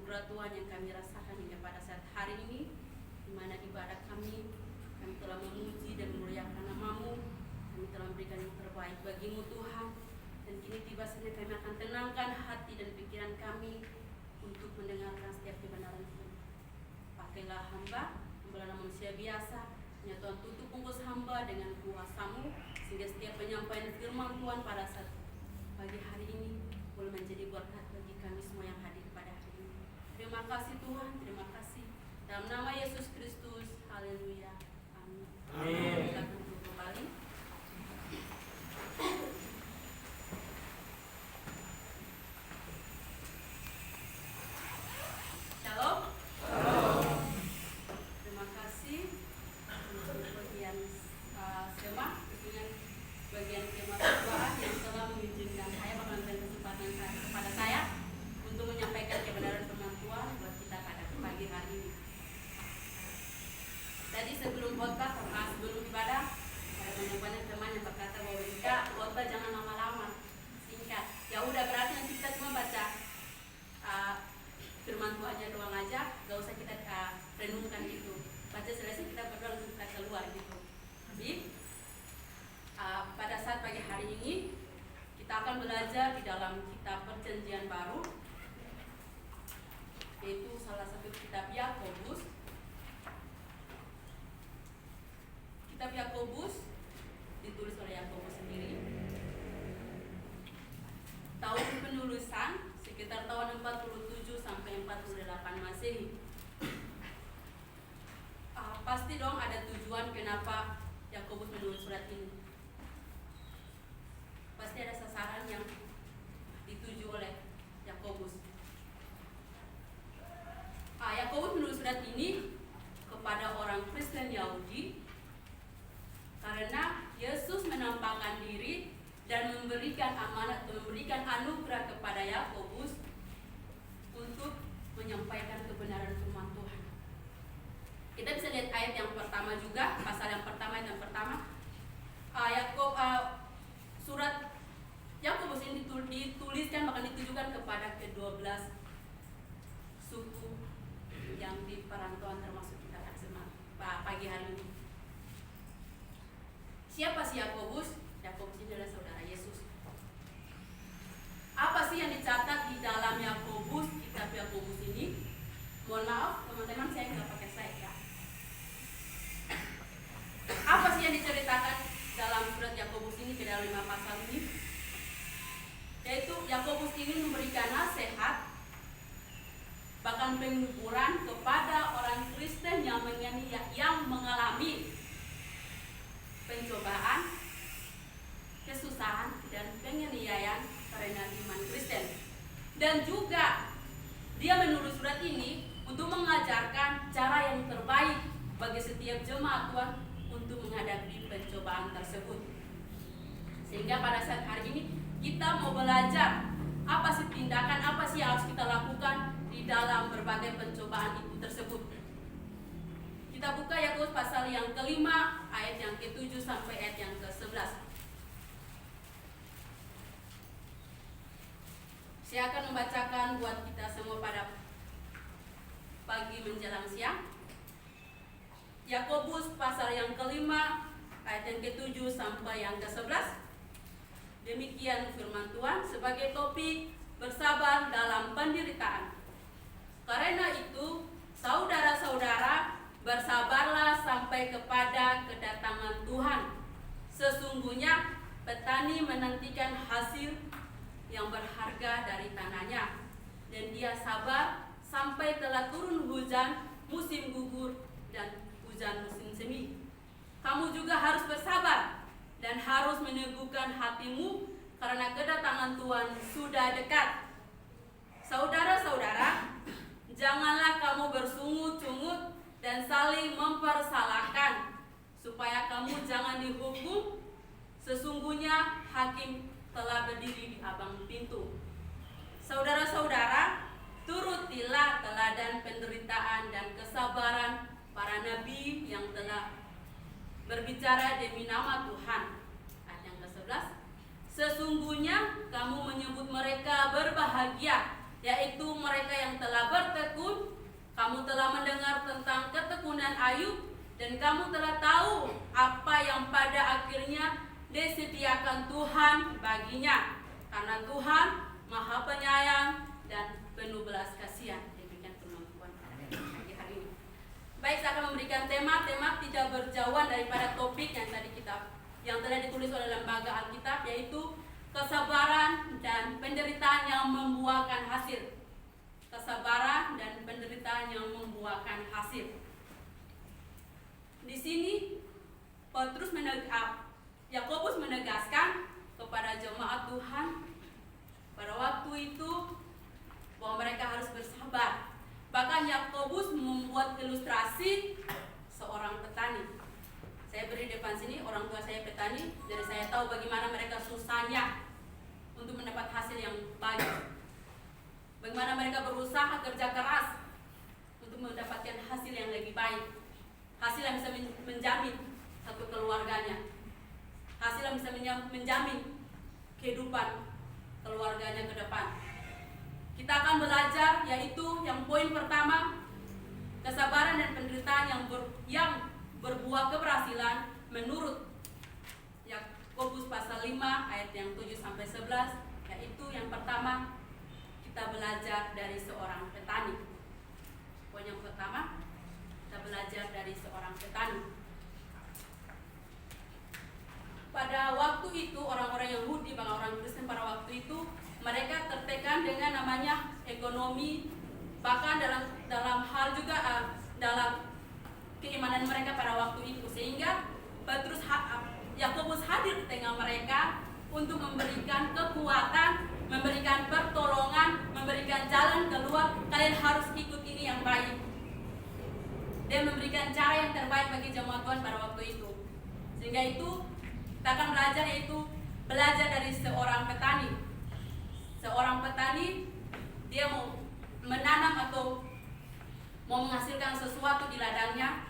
anugerah Tuhan yang kami rasakan hingga pada saat hari ini, di mana ibadah kami telah memuji dan memuliakan nama-Mu, kami telah memberikan yang terbaik bagi-Mu Tuhan, dan kini tiba saatnya kami akan tenangkan hati dan pikiran kami untuk mendengarkan setiap kebenaran Tuhan. Pakailah hamba manusia biasa, ya Tuhan, tutup bungkus hamba dengan kuasa-Mu, sehingga setiap penyampaian firman Tuhan pada saat pagi hari ini boleh menjadi berkat bagi kami semua yang hadir pada hari ini. Terima kasih Tuhan, terima kasih. Dalam nama Yesus Kristus, haleluya, amin. Kita duduk kembali. Shalom. Terima kasih untuk bagian skema, tentunya bagian skema Tuhan yang telah mengizinkan saya memberikan kesempatan kepada saya untuk menyampaikan kebenaran firman Tuhan buat kita pada pagi hari ini. Tadi sebelum khotbah, sebelum ibadah, ada banyak teman yang berkata bahwa enggak, khotbah jangan lama-lama, singkat. Ya udah, berarti nanti kita cuma baca firman Tuhannya doang aja, gak usah kita renungkan gitu. Baca selesai kita berdoa untuk kita keluar gitu. Jadi pada saat pagi hari ini kita akan belajar di dalam kitab Perjanjian Baru, yaitu salah satu kitab Yakobus. Kitab Yakobus ditulis oleh Yakobus sendiri. Tahun penulisan sekitar tahun 47 sampai 48 Masehi. Pasti dong ada tujuan kenapa Yakobus menulis surat ini. Pasti ada sasaran yang dituju oleh Yakobus. Yakobus menulis surat ini kepada orang Kristen Yahudi karena Yesus menampakkan diri dan memberikan amanat, memberikan anugerah kepada Yakobus untuk menyampaikan kebenaran firman Tuhan. Kita bisa lihat ayat yang pertama juga, pasal yang pertama, ayat yang pertama. Surat Yakobus ini dituliskan, bahkan ditujukan kepada ke-12 suku yang di perantauan, termasuk kita pagi hari ini. Siapa sih Yakobus? Yakobus ini adalah saudara Yesus. Apa sih yang dicatat di dalam Yakobus, kitab Yakobus ini? Mohon maaf teman-teman, saya nggak pakai slide ya. Apa sih yang diceritakan dalam surat Yakobus ini, ke dalam 5 pasal ini? Yaitu Yakobus ini memberikan nasihat, bahkan pengukuran kepada orang Kristen yang mengalami pencobaan, kesusahan, dan penganiayaan karena iman Kristen. Dan juga dia menulis surat ini untuk mengajarkan cara yang terbaik bagi setiap jemaat Tuhan untuk menghadapi pencobaan tersebut. Sehingga pada saat hari ini kita mau belajar apa sih tindakan, apa sih yang harus kita lakukan di dalam berbagai pencobaan itu tersebut. Kita buka Yakobus pasal yang kelima, ayat yang ke-7 sampai ayat yang ke-11. Saya akan membacakan buat kita semua pada pagi menjelang siang. Yakobus pasal yang kelima, ayat yang ke-7 sampai yang ke-11. Demikian firman Tuhan sebagai topik bersabar dalam penderitaan. Karena itu, saudara-saudara, bersabarlah sampai kepada kedatangan Tuhan. Sesungguhnya petani menantikan hasil yang berharga dari tanahnya, dan dia sabar sampai telah turun hujan musim gugur dan hujan musim semi. Kamu juga harus bersabar dan harus meneguhkan hatimu, karena kedatangan Tuhan sudah dekat. Saudara-saudara, janganlah kamu bersungut-sungut dan saling mempersalahkan, supaya kamu jangan dihukum. Sesungguhnya hakim telah berdiri di abang pintu. Saudara-saudara, turutilah teladan penderitaan dan kesabaran para nabi yang telah berbicara demi nama Tuhan. Ayat yang ke-11. Sesungguhnya kamu menyebut mereka berbahagia, yaitu mereka yang telah bertekad Kamu telah mendengar tentang ketekunan Ayub, dan kamu telah tahu apa yang pada akhirnya disediakan Tuhan baginya, karena Tuhan Maha Penyayang dan penuh belas kasihan. Demikian firman Tuhan pagi hari ini. Baik, saya akan memberikan tema tidak berjauhan daripada topik yang telah ditulis oleh Lembaga Alkitab, yaitu kesabaran dan penderitaan yang membuahkan hasil. Kesabaran dan penderitaan yang membuahkan hasil. Di sini Yakobus menegaskan kepada jemaat Tuhan pada waktu itu bahwa mereka harus bersabar. Bahkan Yakobus membuat ilustrasi seorang petani. Saya beri depan sini, orang tua saya petani, jadi saya tahu bagaimana mereka susahnya untuk mendapat hasil yang baik. Bagaimana mereka berusaha kerja keras untuk mendapatkan hasil yang lebih baik, hasil yang bisa menjamin satu keluarganya, hasil yang bisa menjamin kehidupan keluarganya ke depan. Kita akan belajar, yaitu yang poin pertama, kesabaran dan penderitaan yang berbuah keberhasilan menurut Yakobus pasal 5 ayat yang 7-11, yaitu yang pertama, kita belajar dari seorang petani. Poin yang pertama, kita belajar dari seorang petani. Pada waktu itu orang-orang Yahudi, bahkan orang Kristen pada waktu itu, mereka tertekan dengan namanya ekonomi, bahkan dalam hal juga dalam keimanan mereka pada waktu itu, sehingga Yakobus hadir di tengah mereka untuk memberikan kekuatan, memberikan pertolongan, memberikan jalan keluar. Kalian harus ikut ini yang baik. Dia memberikan cara yang terbaik bagi jemaat Tuhan pada waktu itu. Sehingga itu kita akan belajar, yaitu belajar dari seorang petani. Seorang petani, dia mau menanam atau mau menghasilkan sesuatu di ladangnya,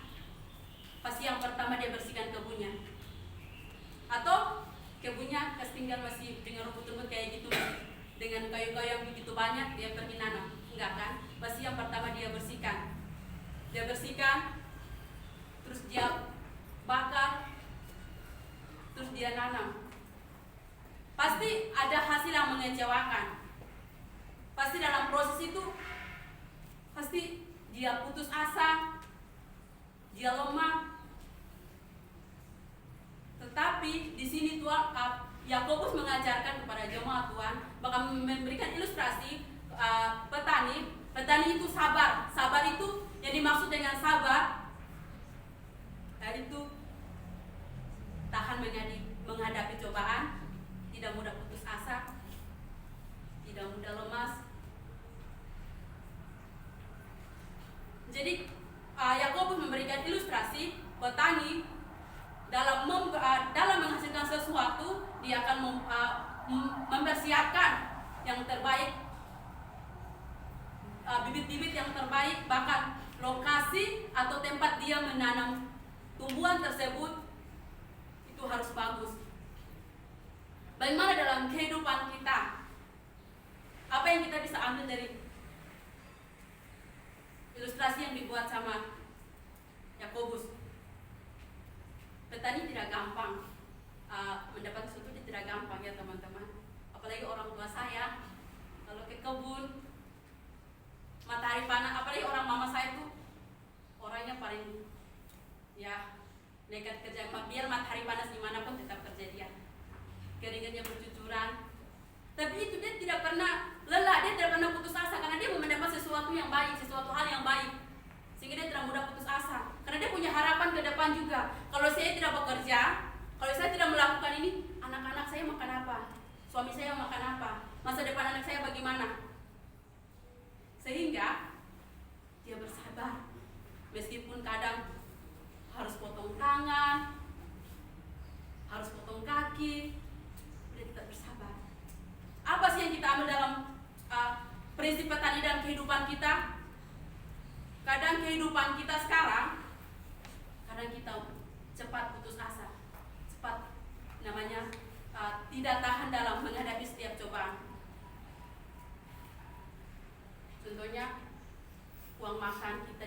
pasti yang pertama dia bersihkan kebunnya. Atau kebunnya ketinggal masih dengan rumput-rumput kayak gitu, dengan kayu-kayu yang begitu banyak, dia pergi nanam. Enggak kan? Pasti yang pertama dia bersihkan. Dia bersihkan, terus dia bakar, terus dia nanam. Pasti ada hasil yang mengecewakan. Pasti dalam proses itu, pasti dia putus asa, dia lemah. Tetapi di sini Tuhan, Yakobus mengajarkan kepada jemaat Tuhan, bahkan memberikan ilustrasi petani. Petani itu sabar. Sabar itu yang dimaksud dengan sabar, yaitu tahan menghadapi cobaan, tidak mudah putus asa, tidak mudah lemas. Jadi Yakobus memberikan ilustrasi petani dalam menghasilkan sesuatu, dia akan mempersiapkan yang terbaik, bibit-bibit yang terbaik, bahkan lokasi atau tempat dia menanam tumbuhan tersebut itu harus bagus. Bagaimana dalam kehidupan kita? Apa yang kita bisa ambil dari ilustrasi yang dibuat sama Yakobus? Petani tidak gampang mendapat sesuatu, tidak gampang ya teman-teman. Apalagi orang tua saya kalau ke kebun, matahari panas, apalagi orang mama saya tuh orangnya paling nekat kerja, biar matahari panas dimanapun tetap kerja dia. Keringatnya bercucuran, tapi itu dia tidak pernah lelah, dia tidak pernah putus asa, karena dia mau mendapat sesuatu yang baik, sesuatu hal yang baik, sehingga dia tidak mudah putus asa, karena dia punya harapan ke depan juga. Kalau saya tidak bekerja, kalau saya tidak melakukan ini, anak-anak saya makan apa, suami saya makan apa, masa depan anak saya bagaimana. Sehingga dia bersabar, meskipun kadang harus potong tangan, harus potong kaki, dia tetap bersabar. Apa sih yang kita ambil dalam prinsip petani dalam kehidupan kita? Kadang kehidupan kita sekarang, kadang kita cepat putus asa, cepat tidak tahan dalam menghadapi setiap cobaan. Contohnya uang makan kita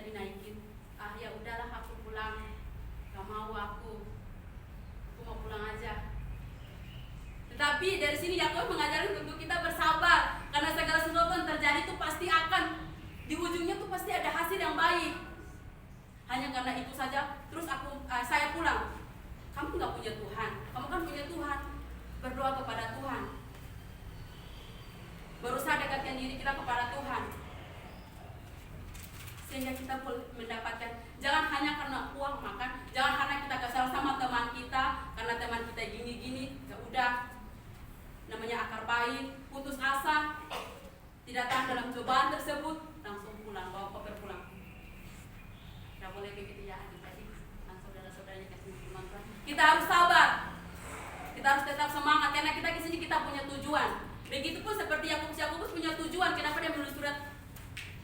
Tapi dari sini Yakobus mengajarkan untuk kita bersabar, karena segala sesuatu yang terjadi itu pasti akan di ujungnya tuh pasti ada hasil yang baik. Hanya karena itu saja terus saya pulang. Kamu nggak punya Tuhan, kamu kan punya Tuhan. Berdoa kepada Tuhan, berusaha dekatkan diri kita kepada Tuhan, sehingga kita mendapatkan. Jangan hanya karena uang makan, jangan karena kita kesal sama teman kita, karena teman kita gini-gini, ya udah, namanya akar pahit, putus asa, tidak tahan dalam cobaan tersebut, langsung pulang, bawa koper pulang. Tidak boleh begitu ya adik-adik, saudara-saudaranya kasih firman Tuhan. Kita harus sabar, kita harus tetap semangat, karena kita di sini kita punya tujuan. Begitupun seperti Yakobus punya tujuan. Kenapa dia menulis surat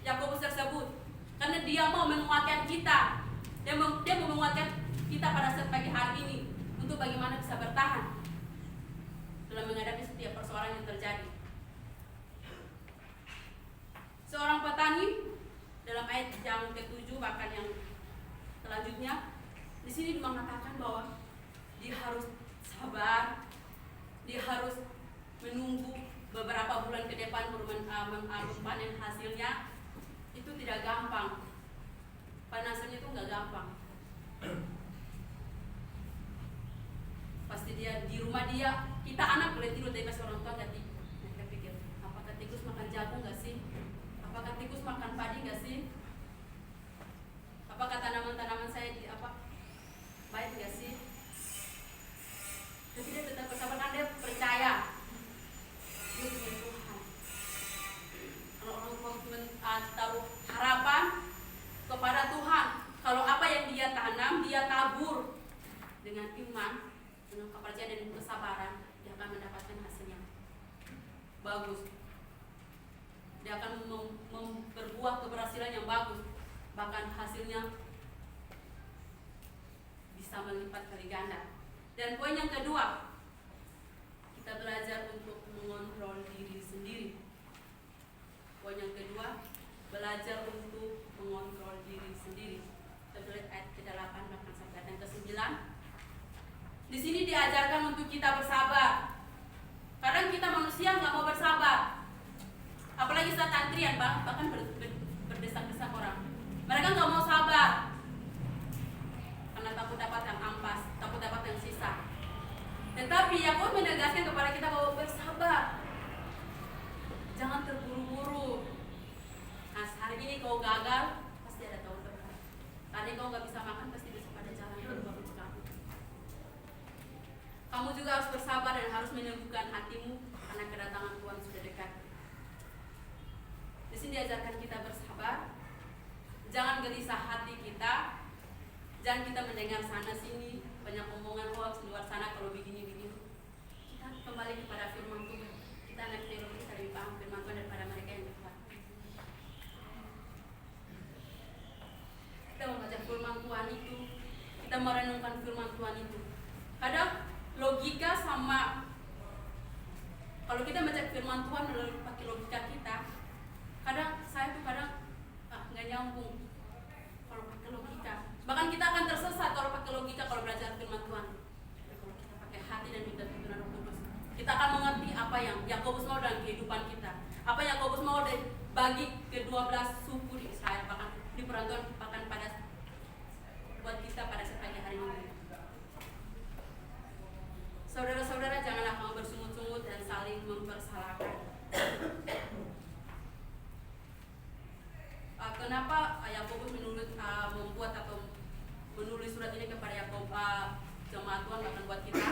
Yakobus tersebut? Karena dia mau menguatkan kita. Dia mau menguatkan kita pada saat pagi hari ini untuk bagaimana bisa bertahan dalam menghadapi setiap persoalan yang terjadi. Seorang petani dalam ayat yang ke-7 bahkan yang selanjutnya di sini mengatakan bahwa dia harus sabar, dia harus menunggu beberapa bulan ke depan memanen hasilnya. Itu tidak gampang, panasnya itu nggak gampang. Pasti dia di rumah dia, kita anak boleh tidur tapi pas orang tua nggak tidur. Mereka pikir, apakah tikus makan jagung nggak sih? Apakah tikus makan padi nggak sih? Apakah tanaman-tanaman saya baik nggak sih? Tapi dia tetap bersabar karena dia percaya dia punya Tuhan. Kalau orang tua taruh harapan kepada Tuhan, kalau apa yang dia tanam, dia tabur dengan iman, dengan kepercayaan dan kesabaran, dia akan mendapatkan hasil yang bagus. Dia akan berbuah keberhasilan yang bagus, bahkan hasilnya bisa melipat kali ganda. Dan poin yang kedua, kita belajar untuk mengontrol diri sendiri. Poin yang kedua, belajar untuk mengontrol diri sendiri. Kita lihat ayat ke-8 bahkan sampai ayat ke-9. Di sini diajarkan untuk kita bersabar. Kadang kita manusia nggak mau bersabar, apalagi saat antrian, bahkan berdesak-desak orang. Mereka nggak mau sabar karena takut dapat yang ampas, takut dapat yang sisa. Tetapi Yakobus menegaskan kepada kita bahwa bersabar, jangan terburu-buru. Nah, hari ini kau gagal, pasti ada tahun depan. Tadi kau nggak bisa makan, pasti besok ada jalan yang baru untuk kamu. Kamu juga harus bersabar dan harus meneguhkan hatimu karena kedatangan Tuhan sudah dekat. Di sini diajarkan kita bersabar. Jangan gelisah hati kita. Jangan kita mendengar sana sini banyak omongan hoax di luar sana kalau begini-begini. Kita kembali kepada firman Tuhan. Kita anak teologi lebih paham firman Tuhan daripada mereka yang dekat. Kita membaca firman Tuhan itu, kita merenungkan firman Tuhan itu. Kadang logika sama, kalau kita baca firman Tuhan melalui pakai logika kita, kadang saya tuh nggak nyambung kalau pakai logika. Bahkan kita akan tersesat kalau pakai logika kalau belajar firman Tuhan. Kalau kita pakai hati dan minta tuntunan Roh Kudus, kita akan mengerti apa yang Yakobus mau dalam kehidupan kita, apa yang Yakobus mau bagi ke-12 suku di Israel, bahkan di perantauan, bahkan pada buat kita pada pagi hari ini. Saudara-saudara, janganlah kamu bersungut-sungut dan saling mempersalahkan. Kenapa Yakobus membuat atau menulis surat ini kepada jemaat Tuhan, bahkan buat kita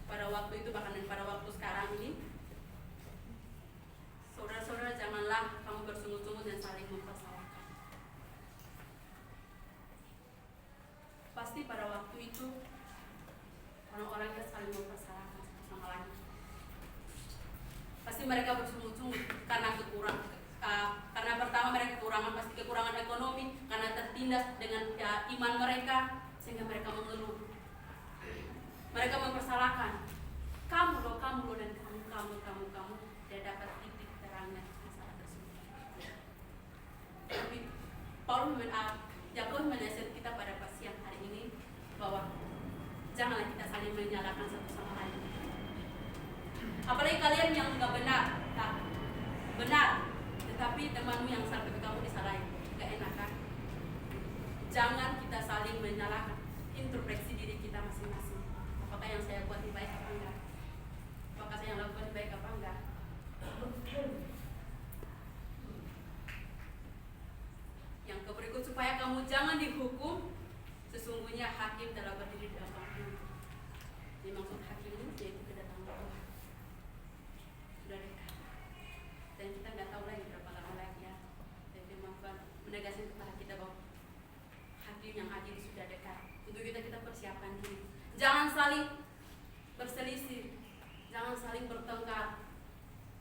pada waktu itu, bahkan pada waktu sekarang ini? Saudara-saudara, janganlah kamu bersungut-sungut dan saling mempersalahkan. Pasti pada waktu itu orang-orang yang saling mempersalahkan satu sama lain. Pasti mereka bersungut-sungut karena karena pertama mereka kekurangan, pasti kekurangan ekonomi, karena tertindas dengan iman mereka, sehingga mereka mengeluh. Mereka mempersalahkan, kamu loh, dan kamu tidak dapat titik terangnya masalah tersebut. Tapi Yakobus menasihat kita pada siang hari ini bahwa janganlah kita saling menyalahkan satu sama lain. Apalagi kalian yang nggak benar, benar, tetapi temanmu yang salah tapi kamu disalahin, nggak enak kan? Jangan kita saling menyalahkan. Introspeksi diri kita masing-masing. Apakah yang saya buat baik apa enggak? Apakah saya yang lakukan baik apa enggak? Yang berikut, supaya kamu jangan dihukum, sesungguhnya hakim telah berdiri di depanmu. Dimaksud hakim ini yaitu kedatangan Tuhan. Sudah dekat. Dan kita nggak tahu lagi berapa lama lagi ya. Jadi menegaskan kepada kita bahwa hakim yang adil sudah dekat. Untuk kita persiapkan diri. Jangan saling berselisih, jangan saling bertengkar,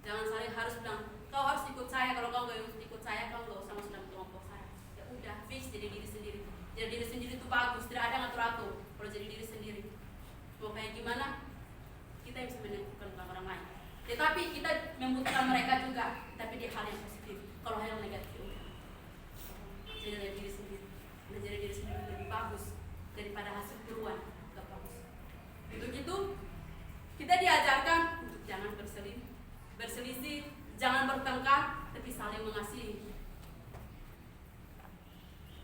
jangan saling harus bilang kau harus ikut saya, kalau kau nggak ikut saya kau nggak usah masuk dalam kelompok saya. Ya udah, fix jadi diri sendiri. Jadi diri sendiri itu bagus, tidak ada ngatur-ngatur. Kalau jadi diri sendiri, mau kayak gimana kita bisa menentukan orang lain. Tetapi kita membutuhkan mereka juga, tapi di hal yang positif. Kalau hal yang negatif, jadi diri sendiri. Menjadi diri sendiri lebih bagus daripada hasil keluar gak bagus. Untuk itu kita diajarkan untuk jangan berselisih, jangan bertengkar, tapi saling mengasihi.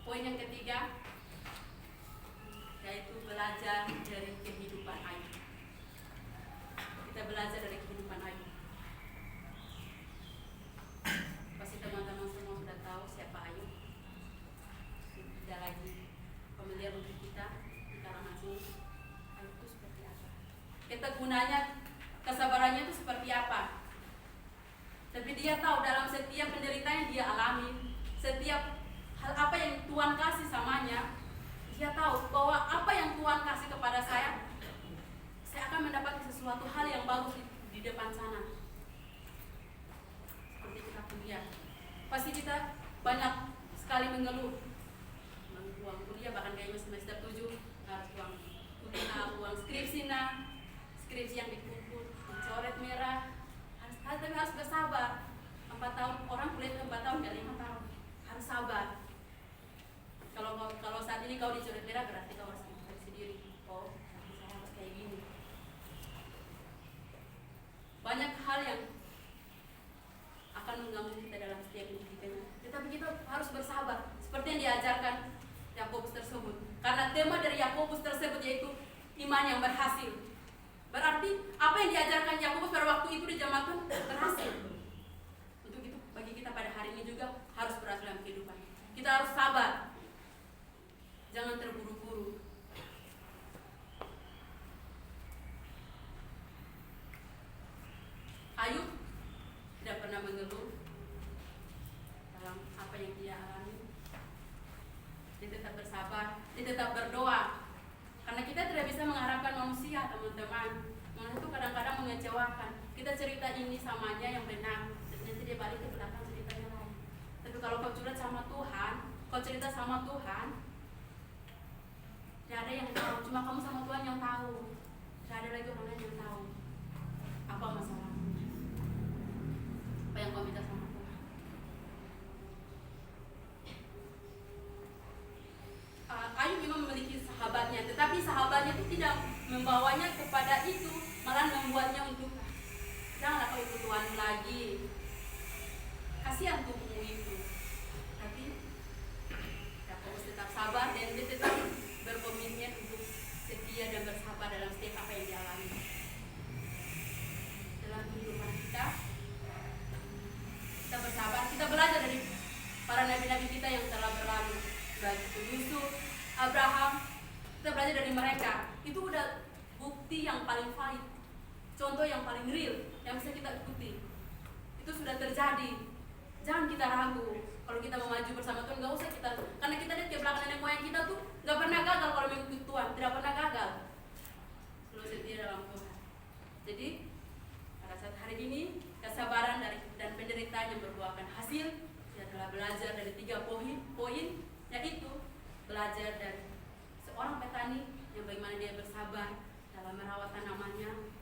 Poin yang ketiga yaitu belajar dari kehidupan Ayub. Kita belajar dari kehidupan Ayub. Pasti teman-teman semua sudah tahu siapa Ayub. Tidak lagi familiar untuk kita di kalangan asing. Ayub itu seperti apa? Ketekunannya, kesabarannya itu seperti apa? Tapi dia tahu dalam setiap penderitaan yang dia alami, setiap hal apa yang Tuhan kasih samanya, dia tahu bahwa apa yang Tuhan kasih kepada saya akan mendapatkan sesuatu hal yang bagus di depan sana. Seperti kita kuliah, pasti kita banyak sekali mengeluh uang kuliah, bahkan kayaknya semester 7 harus uang kuliah, uang skripsi yang dikumpul, dicoret merah, harus bersabar. 4 tahun, orang kuliah 4 tahun, gak 5 tahun, harus sabar. Kalau saat ini kau dicoret merah, berarti kau harus introspeksi diri. Oh, saya harus kayak gini. Banyak hal yang akan mengganggu kita dalam setiap pendidikan, tetapi kita harus bersabar, seperti yang diajarkan Yakobus tersebut. Karena tema dari Yakobus tersebut yaitu iman yang berhasil. Berarti apa yang diajarkan Yakobus pada waktu itu di zaman Tuhan berhasil. Untuk itu bagi kita pada hari ini juga harus berhasil dalam kehidupan. Kita harus sabar, jangan terburu-buru. Ayub tidak pernah mengeluh dalam apa yang dia alami. Dia tetap bersabar, dia tetap berdoa. Karena kita tidak bisa mengharapkan manusia, teman-teman. Manusia itu kadang-kadang mengecewakan. Kita cerita ini samanya yang benar, nanti dia balik ke belakang ceritanya lain. Tapi kalau kau curhat sama Tuhan, kau cerita sama Tuhan, tidak ada yang tahu, cuma kamu sama Tuhan yang tahu. Tidak ada lagi orang lain yang tahu apa masalahmu, apa yang kau minta sama Tuhan. Ayub memang memiliki sahabatnya, tetapi sahabatnya itu tidak membawanya kepada itu, malah membuatnya untuk janganlah kau ikut Tuhan lagi, kasihan tubuhmu itu. Tapi Yakobus tetap sabar dan dia tetap berkomitmen untuk setia dan bersabar dalam setiap apa yang dialami. Dalam kehidupan kita bersabar, kita belajar dari para nabi-nabi kita yang telah berlalu, baik itu Yusuf, Abraham. Kita belajar dari mereka. Itu udah bukti yang paling valid, contoh yang paling real yang bisa kita ikuti. Itu sudah terjadi. Jangan kita ragu. Kalau kita mau maju bersama Tuhan, nggak usah kita, karena kita lihat ke belakang nenek moyang kita tuh nggak pernah gagal kalau mengikuti Tuhan, tidak pernah gagal. Selalu setia dalam Tuhan. Jadi pada saat hari ini kesabaran dan penderitaan yang berbuahkan hasil, kita telah belajar dari 3 poin, yaitu belajar dari seorang petani yang bagaimana dia bersabar dalam merawat tanamannya.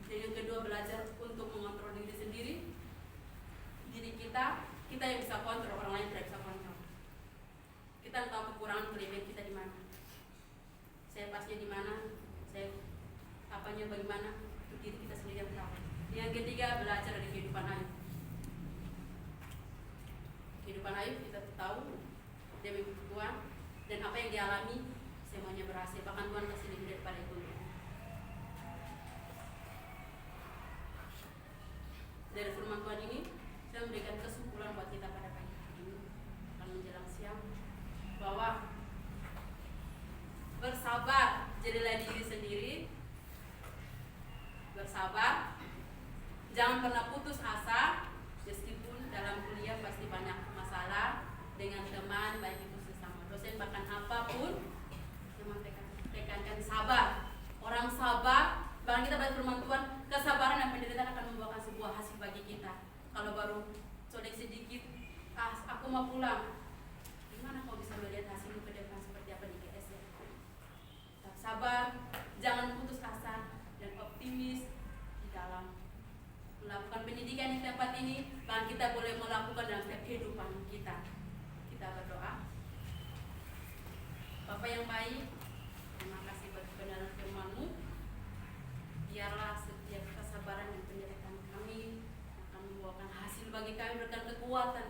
Dan yang kedua, belajar untuk mengontrol diri sendiri. Diri kita yang bisa kontrol, orang lain tidak bisa kontrol. Kita tahu kekurangan kelebihan kita di mana. Saya pasnya di mana, saya apanya bagaimana, itu diri kita sendiri yang tahu. Yang ketiga, belajar dari kehidupan Ayub. Kehidupan Ayub kita tahu demi Tuhan dan apa yang dialami semuanya berhasil, bahkan Tuhan kasih lebih daripada itu. Dari firman Tuhan ini saya memberikan kesimpulan buat kita pada pagi ini akan menjelang siang bahwa bersabar, jadilah diri sendiri, bersabar, jangan pernah putus asa meskipun dalam kuliah pasti banyak masalah dengan teman, baik itu sesama dosen bahkan apapun, memang tekankan sabar. Orang sabar, bahkan kita belajar firman Tuhan, kesabaran dan penderitaan akan membawakan sebuah hasil bagi kita. Kalau baru colek sedikit, aku mau pulang, gimana kau bisa melihat hasilmu ke depan seperti apa di GS ya? Tetap sabar, jangan putus asa dan optimis di dalam melakukan pendidikan di tempat ini, dan kita boleh melakukan dalam setiap kehidupan kita. Kita berdoa. Bapa yang baik, terima kasih buat kebenaran firman-Mu. Biarlah setiap kesabaran dan penderitaan kami akan membawakan hasil bagi kami, berikan kekuatan